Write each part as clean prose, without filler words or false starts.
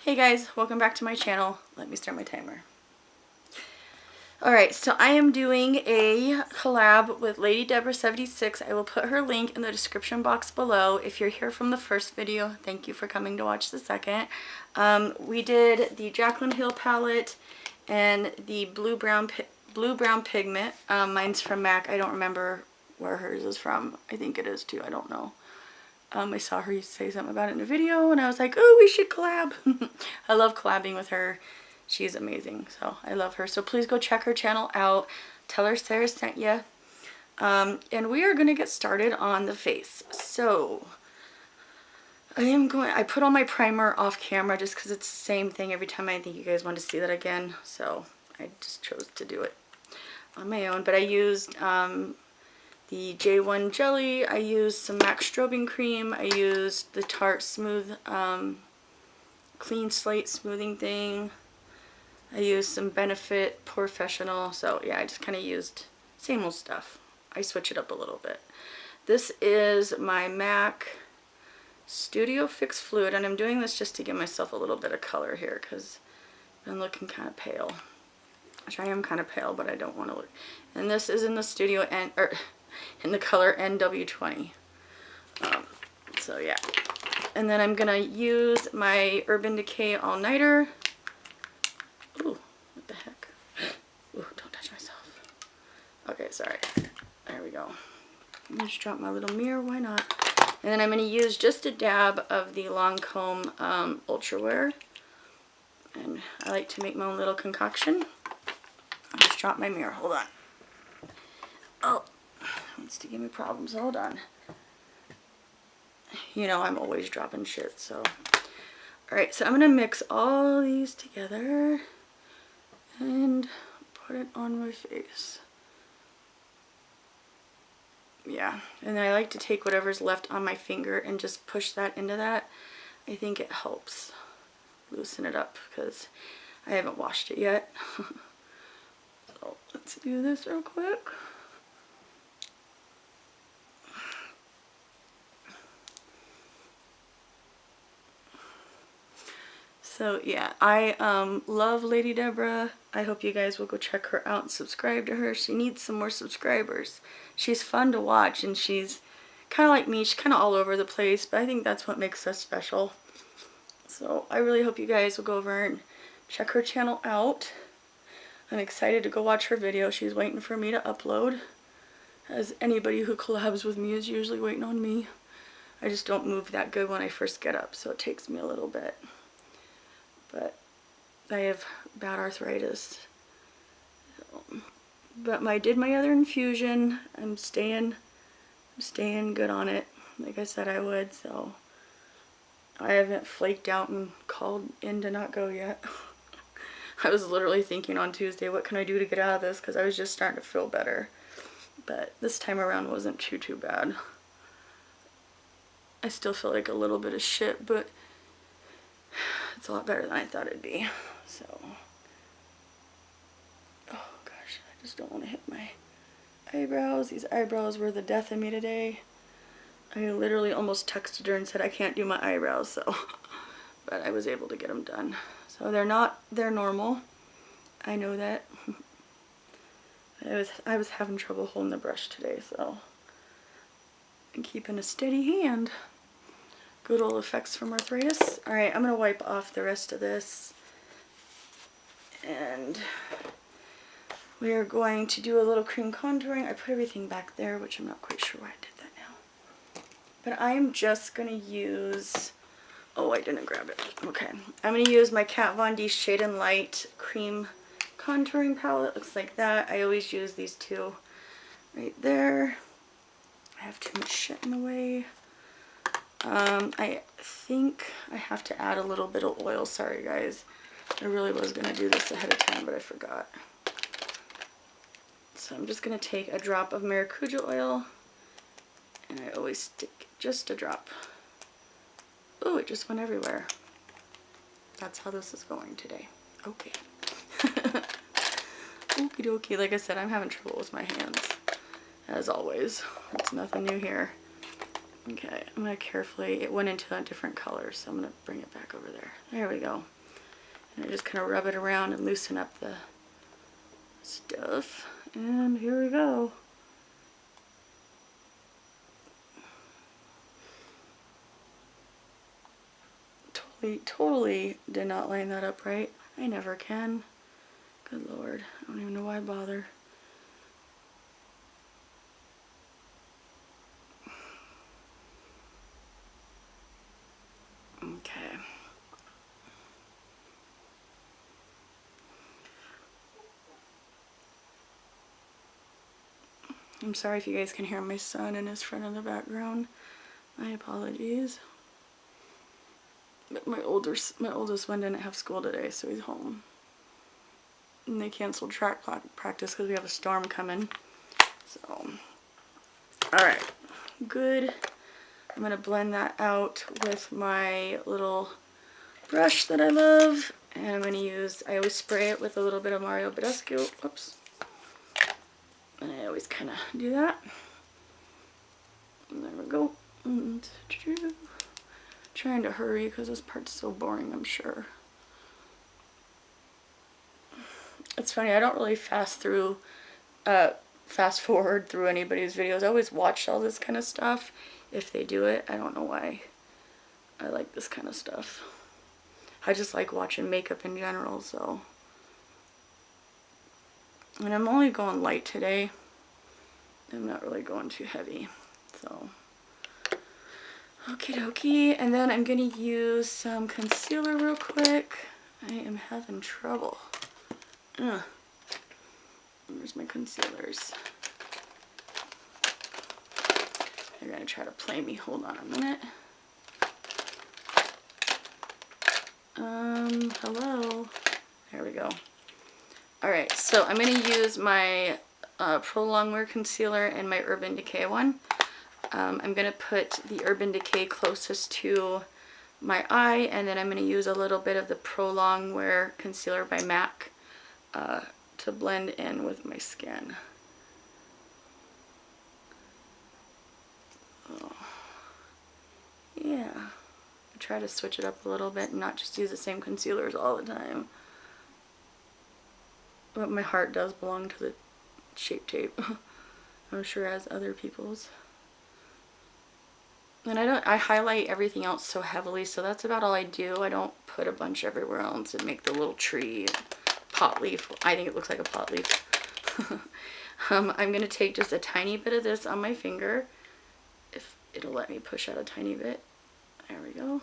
Hey guys, welcome back to my channel. Let me start my timer. Alright, so I am doing a collab with LadyDebra76. I will put her link in the description box below. If you're here from the first video, thank you for coming to watch the second. We did the Jaclyn Hill palette and the blue brown pigment. Mine's from MAC. I don't remember where hers is from. I think it is too. I don't know. I saw her say something about it in a video and I was like, oh, we should collab. I love collabing with her. She's amazing, so I love her. So please go check her channel out. Tell her Sarah sent you. And we are going to get started on the face. So I put on my primer off camera just because it's the same thing every time. I think you guys want to see that again. So I just chose to do it on my own. But I used the J1 jelly. I used some MAC strobing cream. I used the Tarte Smooth Clean Slate smoothing thing. I used some Benefit Professional. So yeah, I just kind of used same old stuff. I switch it up a little bit. This is my MAC Studio Fix Fluid, and I'm doing this just to give myself a little bit of color here because I'm looking kind of pale. Which I am kind of pale, but I don't want to look. And this is in the Studio in the color NW20. So yeah. And then I'm gonna use my Urban Decay All Nighter. Ooh, what the heck? Ooh, don't touch myself. Okay, sorry. There we go. I'm gonna just drop my little mirror, why not? And then I'm gonna use just a dab of the Lancome Ultra Wear. And I like to make my own little concoction. I'll just drop my mirror, hold on. Oh, wants to give me problems, hold on. You know I'm always dropping shit, so. Alright, so I'm gonna mix all these together and put it on my face. Yeah, and then I like to take whatever's left on my finger and just push that into that. I think it helps loosen it up because I haven't washed it yet. So let's do this real quick. So yeah, I love Lady Debra. I hope you guys will go check her out and subscribe to her. She needs some more subscribers. She's fun to watch and she's kind of like me. She's kind of all over the place, but I think that's what makes us special. So I really hope you guys will go over and check her channel out. I'm excited to go watch her video. She's waiting for me to upload. As anybody who collabs with me is usually waiting on me. I just don't move that good when I first get up, so it takes me a little bit. But I have bad arthritis. But I did my other infusion. I'm staying good on it, like I said I would. So I haven't flaked out and called in to not go yet. I was literally thinking on Tuesday, what can I do to get out of this? Because I was just starting to feel better. But this time around wasn't too bad. I still feel like a little bit of shit, but it's a lot better than I thought it'd be. So, oh gosh, I just don't want to hit my eyebrows. These eyebrows were the death of me today. I literally almost texted her and said I can't do my eyebrows, so, but I was able to get them done. So they're normal. I know that. I was having trouble holding the brush today, so I'm keeping a steady hand. Good old effects from arthritis. Alright, I'm going to wipe off the rest of this. And we are going to do a little cream contouring. I put everything back there, which I'm not quite sure why I did that now. But I'm just going to use... Oh, I didn't grab it. Okay. I'm going to use my Kat Von D Shade and Light Cream Contouring Palette. Looks like that. I always use these two right there. I have too much shit in the way. I think I have to add a little bit of oil. Sorry guys, I really was going to do this ahead of time, but I forgot. So I'm just going to take a drop of maracuja oil, and I always stick just a drop. Oh, it just went everywhere. That's how this is going today. Okay. Okie dokie. Like I said, I'm having trouble with my hands, as always. It's nothing new here. Okay, I'm going to carefully, it went into a different color, so I'm going to bring it back over there. There we go. And I just kind of rub it around and loosen up the stuff. And here we go. Totally did not line that up right. I never can. Good Lord. I don't even know why I bother. Okay. I'm sorry if you guys can hear my son and his friend in the background. My apologies. But my oldest one didn't have school today, so he's home. And they canceled track practice because we have a storm coming. So, alright, good. I'm going to blend that out with my little brush that I love. And I'm going to use, I always spray it with a little bit of Mario Badescu. Oops. And I always kind of do that. And there we go. And trying to hurry because this part's so boring, I'm sure. It's funny, I don't really fast forward through anybody's videos. I always watch all this kind of stuff if they do it. I don't know why I like this kind of stuff. I just like watching makeup in general, so. And I'm only going light today. I'm not really going too heavy, so. Okie dokie, and then I'm gonna use some concealer real quick. I am having trouble. Ugh. Where's my concealers? They're gonna try to play me. Hold on a minute. Hello. There we go. Alright, so I'm gonna use my Pro Longwear concealer and my Urban Decay one. I'm going to put the Urban Decay closest to my eye, and then I'm going to use a little bit of the Pro Longwear concealer by MAC to blend in with my skin. Oh. Yeah. I try to switch it up a little bit and not just use the same concealers all the time. But my heart does belong to the Shape Tape. I'm sure as other people's. And I highlight everything else so heavily, so that's about all I do. I don't put a bunch everywhere else and make the little tree pot leaf. I think it looks like a pot leaf. I'm going to take just a tiny bit of this on my finger, if it'll let me push out a tiny bit. There we go.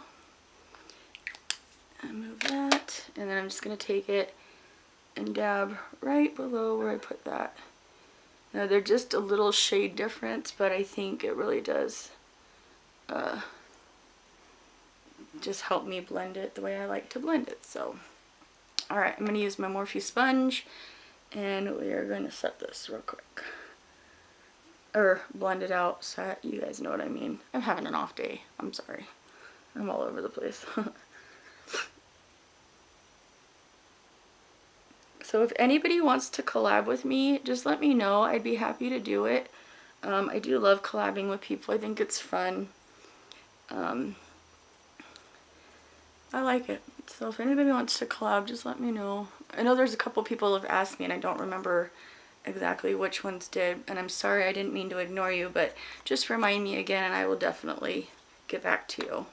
And move that. And then I'm just going to take it and dab right below where I put that. Now they're just a little shade difference, but I think it really does just help me blend it the way I like to blend it. So, alright, I'm going to use my Morphe sponge, and we are going to set this real quick. Or blend it out so that you guys know what I mean. I'm having an off day. I'm sorry. I'm all over the place. So if anybody wants to collab with me, just let me know. I'd be happy to do it. I do love collabing with people. I think it's fun. I like it. So if anybody wants to collab, just let me know. I know there's a couple people who have asked me, and I don't remember exactly which ones did. And I'm sorry, I didn't mean to ignore you, but just remind me again, and I will definitely get back to you.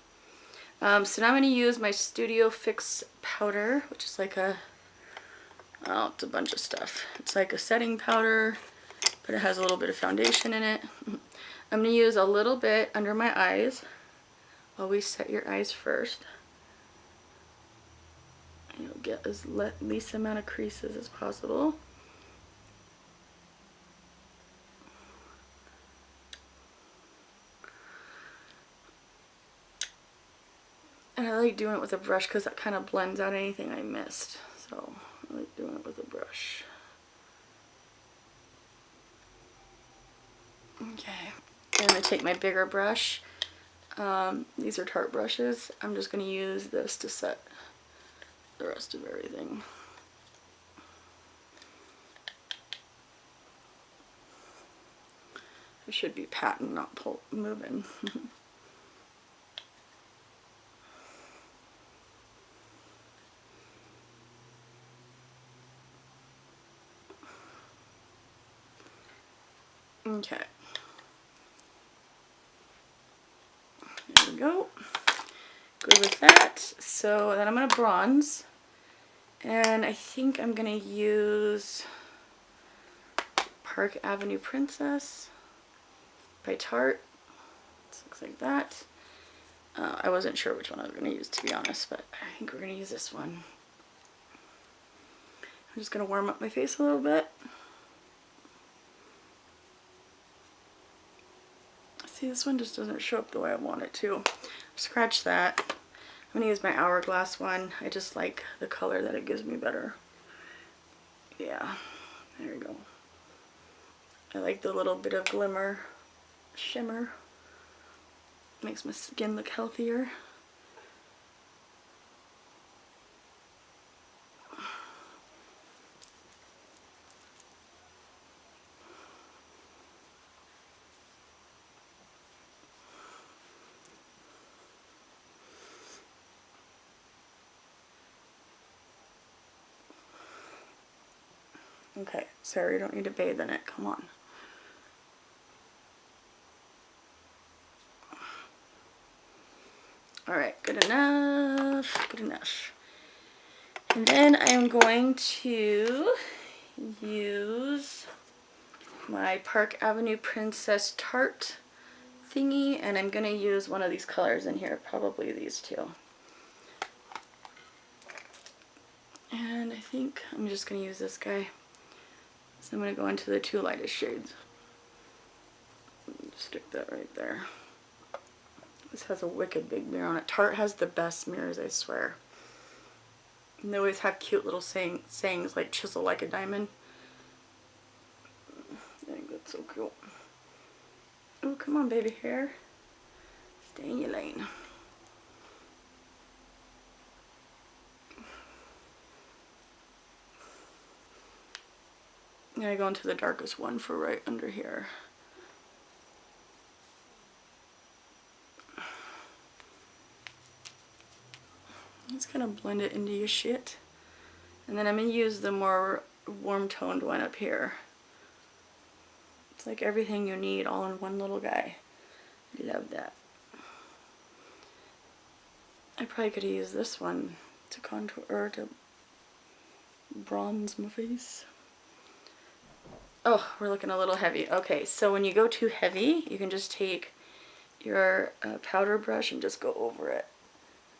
So now I'm going to use my Studio Fix powder, which is like a, oh, it's a bunch of stuff. It's like a setting powder, but it has a little bit of foundation in it. I'm going to use a little bit under my eyes. Always set your eyes first. And you'll get as least amount of creases as possible. And I like doing it with a brush because that kind of blends out anything I missed. So I like doing it with a brush. Okay, I'm going to take my bigger brush. These are Tarte brushes. I'm just going to use this to set the rest of everything. It should be patting, not moving. Okay. There we go. Good with that. So then I'm going to bronze. And I think I'm going to use Park Avenue Princess by Tarte. This looks like that. I wasn't sure which one I was going to use, to be honest, but I think we're going to use this one. I'm just going to warm up my face a little bit. See, this one just doesn't show up the way I want it to. Scratch that. I'm going to use my Hourglass one. I just like the color that it gives me better. Yeah, there you go. I like the little bit of glimmer, shimmer. Makes my skin look healthier. Okay, Sarah, you don't need to bathe in it. Come on. Alright, good enough. Good enough. And then I am going to use my Park Avenue Princess Tarte thingy, and I'm going to use one of these colors in here, probably these two. And I think I'm just going to use this guy. So I'm going to go into the two lightest shades. Stick that right there. This has a wicked big mirror on it. Tarte has the best mirrors, I swear. And they always have cute little sayings like chisel like a diamond. I think that's so cool. Oh, come on, baby hair. Stay in your lane. And I go into the darkest one for right under here. Just kind of blend it into your shit. And then I'm going to use the more warm toned one up here. It's like everything you need all in one little guy. Love that. I probably could use this one to contour or to bronze my face. Oh, we're looking a little heavy. Okay, so when you go too heavy, you can just take your powder brush and just go over it.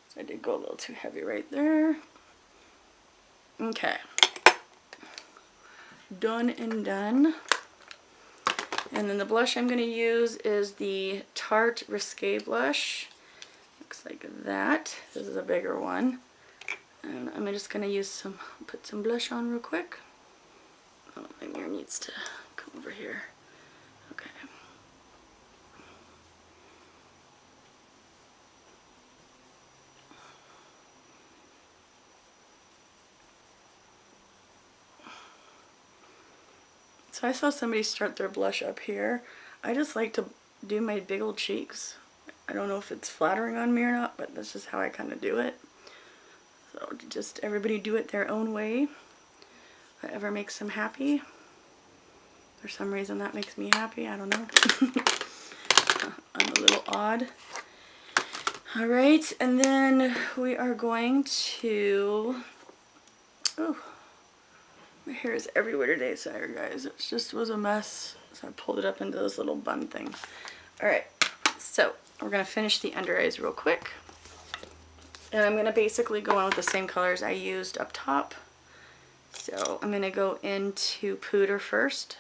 So I did go a little too heavy right there. Okay. Done and done. And then the blush I'm going to use is the Tarte Risque blush. Looks like that. This is a bigger one. And I'm just going to use put some blush on real quick. Oh, my mirror needs to come over here. Okay. So I saw somebody start their blush up here. I just like to do my big old cheeks. I don't know if it's flattering on me or not, but that's just how I kind of do it. So just everybody do it their own way. Whatever makes them happy. For some reason that makes me happy. I don't know. I'm a little odd. Alright, and then we are going to... Oh, my hair is everywhere today, sorry guys. It just was a mess. So I pulled it up into this little bun thing. Alright, so we're going to finish the under eyes real quick. And I'm going to basically go on with the same colors I used up top. So I'm going to go into Pooter first.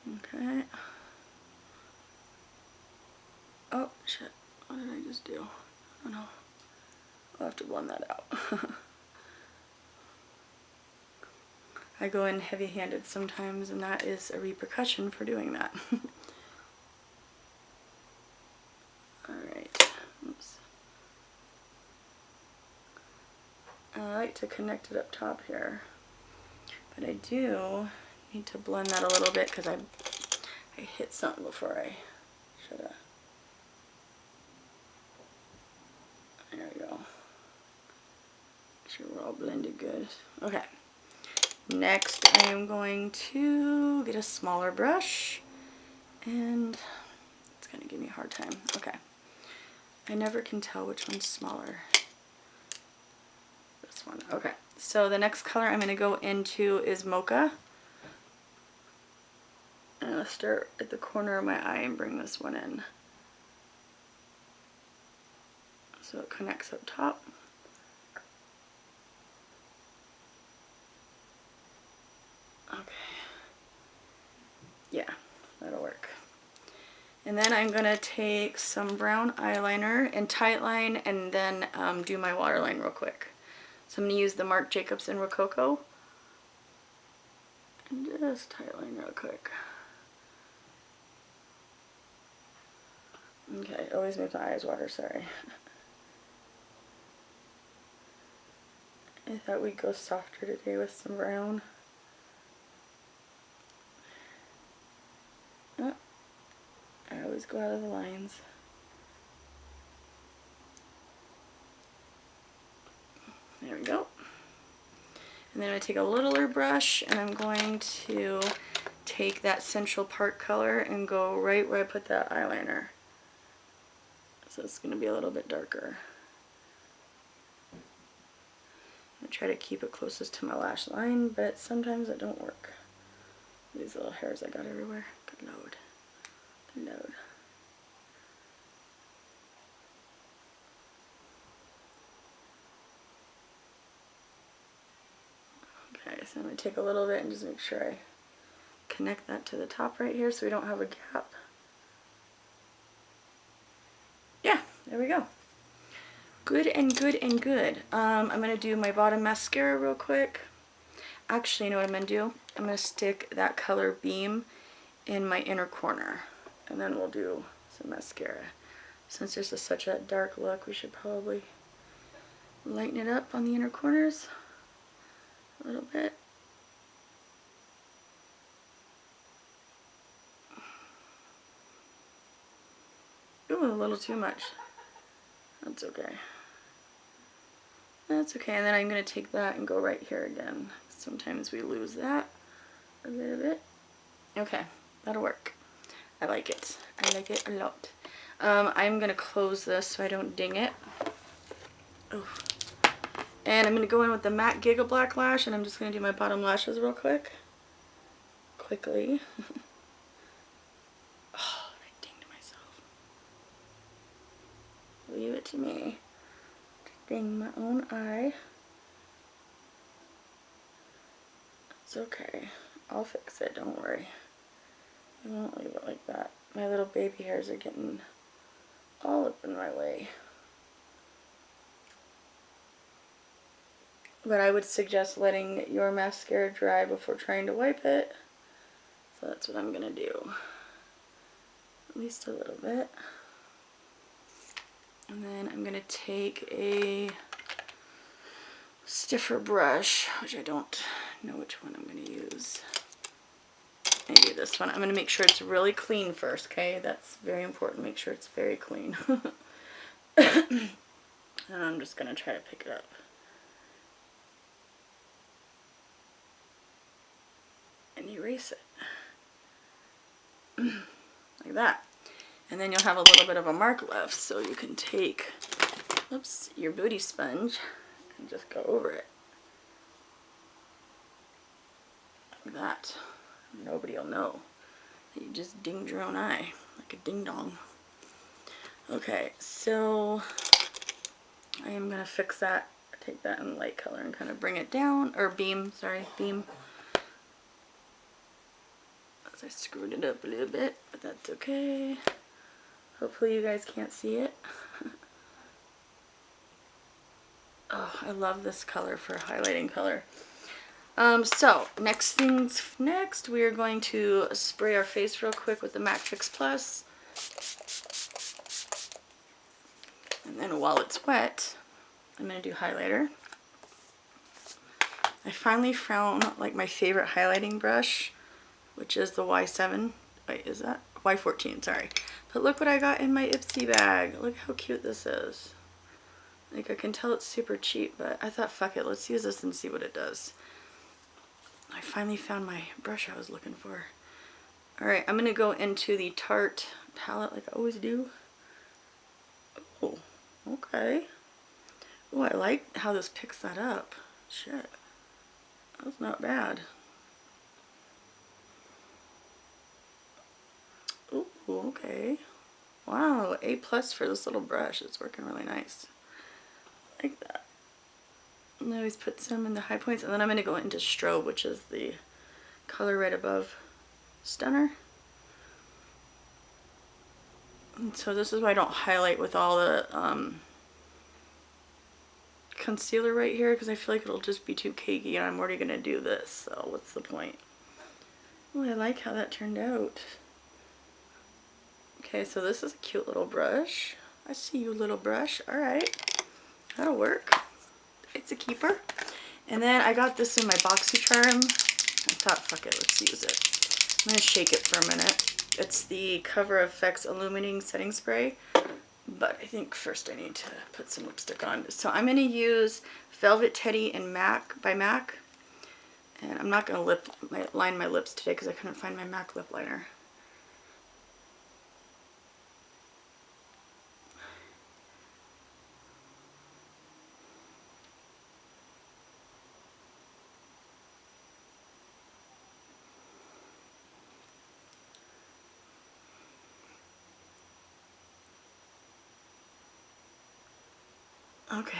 Okay. Oh, shit. What did I just do? I don't know. I'll have to blend that out. I go in heavy-handed sometimes, and that is a repercussion for doing that. Alright. Oops. I like to connect it up top here. But I do need to blend that a little bit because I hit something before I should have. sure we're all blended good. Okay. Next, I am going to get a smaller brush, and it's going to give me a hard time. Okay. I never can tell which one's smaller. This one. Okay. So the next color I'm going to go into is Mocha. I'm going to start at the corner of my eye and bring this one in. So it connects up top. Okay. Yeah, that'll work. And then I'm going to take some brown eyeliner and tightline and then do my waterline real quick. So I'm going to use the Marc Jacobs in Rococo. And just tightline real quick. Okay, always make my eyes water, sorry. I thought we'd go softer today with some brown. Oh, I always go out of the lines. There we go. And then I take a littler brush and I'm going to take that Central Park color and go right where I put that eyeliner. So it's going to be a little bit darker. I try to keep it closest to my lash line, but sometimes it don't work. These little hairs I got everywhere. Good load. Good load. Okay, so I'm going to take a little bit and just make sure I connect that to the top right here so we don't have a gap. Yeah, there we go. Good and good and good. I'm going to do my bottom mascara real quick. Actually, you know what I'm going to do? I'm going to stick that color Beam in my inner corner. And then we'll do some mascara. Since this is such a dark look, we should probably lighten it up on the inner corners a little bit. Ooh, a little too much. That's okay. That's okay, and then I'm going to take that and go right here again. Sometimes we lose that a little bit. Okay, that'll work. I like it. I like it a lot. I'm going to close this so I don't ding it. Oh. And I'm going to go in with the matte Giga Black Lash, and I'm just going to do my bottom lashes real quick. Quickly. Oh, I dinged myself. Leave it to me. Ding my own eye. It's okay. I'll fix it, don't worry. I won't leave it like that. My little baby hairs are getting all up in my way. But I would suggest letting your mascara dry before trying to wipe it. So that's what I'm going to do. At least a little bit. And then I'm going to take a stiffer brush, which I don't know which one I'm going to use. Maybe this one. I'm going to make sure it's really clean first, okay? That's very important. Make sure it's very clean. And I'm just going to try to pick it up. And erase it. Like that. And then you'll have a little bit of a mark left, so you can take, oops, your booty sponge and just go over it. Like that. Nobody will know that you just dinged your own eye, like a ding dong. Okay, so I am going to fix that, take that in light color and kind of bring it down, or beam, sorry, beam. As I screwed it up a little bit, but that's okay. Hopefully you guys can't see it. Oh, I love this color for highlighting color. So, next things next, we are going to spray our face real quick with the MAC Fix Plus. And then while it's wet, I'm going to do highlighter. I finally found like my favorite highlighting brush, which is the Y7. Wait, is that? Y14, sorry. But look what I got in my Ipsy bag. Look how cute this is. Like, I can tell it's super cheap, but I thought, fuck it, let's use this and see what it does. I finally found my brush I was looking for. Alright, I'm going to go into the Tarte palette like I always do. Oh, okay. Oh, I like how this picks that up. Shit. That's not bad. Oh, okay. Wow, A+ for this little brush. It's working really nice. Like that. And I always put some in the high points, and then I'm going to go into Strobe, which is the color right above Stunner. And so this is why I don't highlight with all the concealer right here, because I feel like it'll just be too cakey, and I'm already going to do this, so what's the point? Oh, I like how that turned out. Okay, so this is a cute little brush. I see you, little brush. Alright, that'll work. It's a keeper. And then I got this in my BoxyCharm. I thought, fuck it, let's use it. I'm going to shake it for a minute. It's the Cover FX Illuminating Setting Spray. But I think first I need to put some lipstick on. So I'm going to use Velvet Teddy and MAC by MAC. And I'm not going to line my lips today because I couldn't find my MAC lip liner. Okay.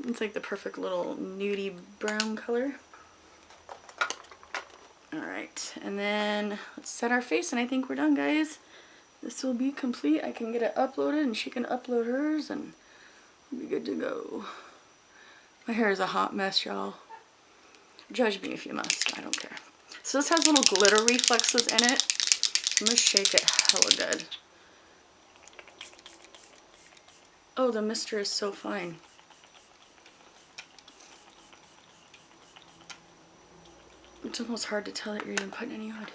It's like the perfect little nudie brown color. Alright, and then let's set our face, and I think we're done, guys. This will be complete. I can get it uploaded, and she can upload hers, and we'll be good to go. My hair is a hot mess, y'all. Judge me if you must. I don't care. So this has little glitter reflexes in it. I'm going to shake it hella good. Oh, the mister is so fine. It's almost hard to tell that you're even putting any on.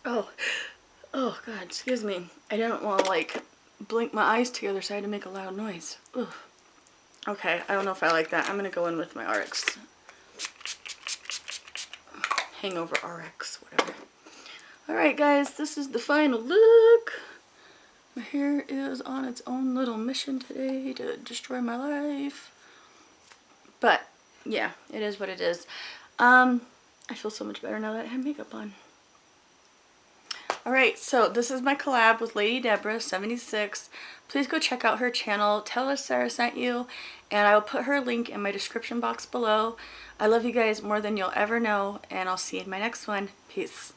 Oh, oh God, excuse me. I didn't want to like blink my eyes together, so I had to make a loud noise. Ugh. Okay, I don't know if I like that. I'm gonna go in with my RX. Hangover RX, whatever. Alright guys, this is the final look. My hair is on its own little mission today to destroy my life. But, yeah, it is what it is. I feel so much better now that I have makeup on. Alright, so this is my collab with LadyDebra76. Please go check out her channel. Tell her Sarah sent you, and I will put her link in my description box below. I love you guys more than you'll ever know, and I'll see you in my next one. Peace.